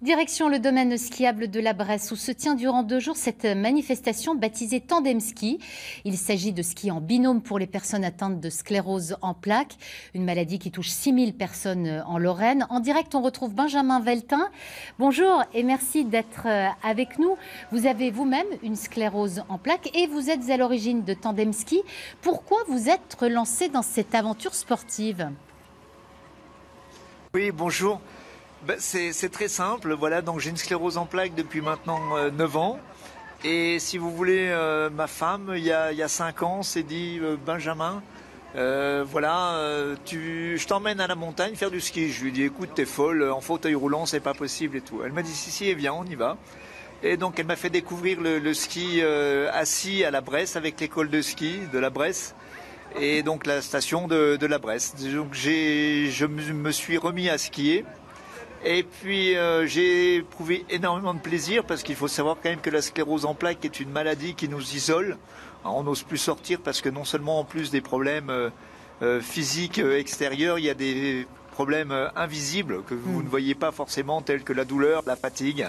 Direction le domaine skiable de la Bresse où se tient durant 2 jours cette manifestation baptisée Tandem Ski. Il s'agit de ski en binôme pour les personnes atteintes de sclérose en plaques, une maladie qui touche 6000 personnes en Lorraine. En direct, on retrouve Benjamin Veltin. Bonjour et merci d'être avec nous. Vous avez vous-même une sclérose en plaques et vous êtes à l'origine de Tandem Ski. Pourquoi vous êtes lancé dans cette aventure sportive ? Oui, bonjour. C'est très simple, voilà, donc j'ai une sclérose en plaques depuis maintenant 9 ans. Et si vous voulez, ma femme, il y a 5 ans, s'est dit Benjamin, je t'emmène à la montagne faire du ski. Je lui ai dit écoute, t'es folle, en fauteuil roulant, c'est pas possible et tout. Elle m'a dit si, viens, on y va. Et donc elle m'a fait découvrir le ski assis à la Bresse avec l'école de ski de la Bresse. Et donc la station de la Bresse. Donc je me suis remis à skier. Et puis j'ai éprouvé énormément de plaisir parce qu'il faut savoir quand même que la sclérose en plaques est une maladie qui nous isole. Alors, on n'ose plus sortir parce que non seulement en plus des problèmes physiques extérieurs, il y a des problèmes invisibles que vous ne voyez pas forcément tels que la douleur, la fatigue.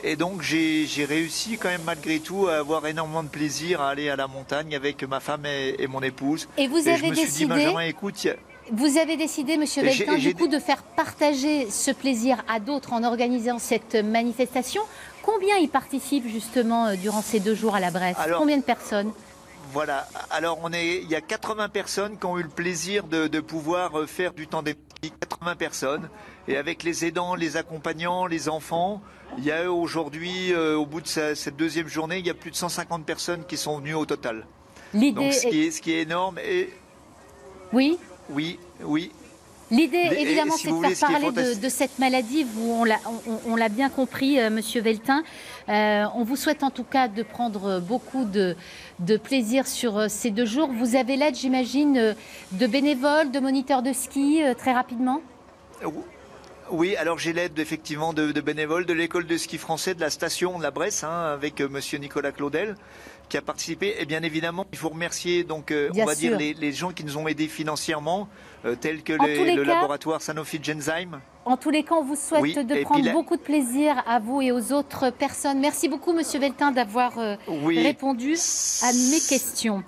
Et donc j'ai réussi quand même malgré tout à avoir énormément de plaisir à aller à la montagne avec ma femme et mon épouse. Et vous avez décidé... Benjamin, écoute, Vous avez décidé, Monsieur Veltin, du coup, de faire partager ce plaisir à d'autres en organisant cette manifestation. Combien y participent justement durant ces 2 jours à la Bresse? Combien de personnes? Voilà, alors il y a 80 personnes qui ont eu le plaisir de pouvoir faire du tandem ski, 80 personnes. Et avec les aidants, les accompagnants, les enfants, il y a aujourd'hui, au bout de cette deuxième journée, il y a plus de 150 personnes qui sont venues au total. Donc ce qui est énorme. Et... Oui. Oui. L'idée, évidemment, c'est de faire parler de cette maladie. On l'a bien compris, Monsieur Veltin. On vous souhaite en tout cas de prendre beaucoup de plaisir sur ces 2 jours. Vous avez l'aide, j'imagine, de bénévoles, de moniteurs de ski, très rapidement ? Oui, alors j'ai l'aide effectivement de bénévoles de l'école de ski français de la station de la Bresse, avec Monsieur Nicolas Claudel qui a participé. Et bien évidemment, il faut remercier donc on va dire les gens qui nous ont aidés financièrement, tels que le laboratoire Sanofi Genzyme. En tous les cas, on vous souhaite de prendre beaucoup de plaisir à vous et aux autres personnes. Merci beaucoup, Monsieur Veltin, d'avoir répondu à mes questions.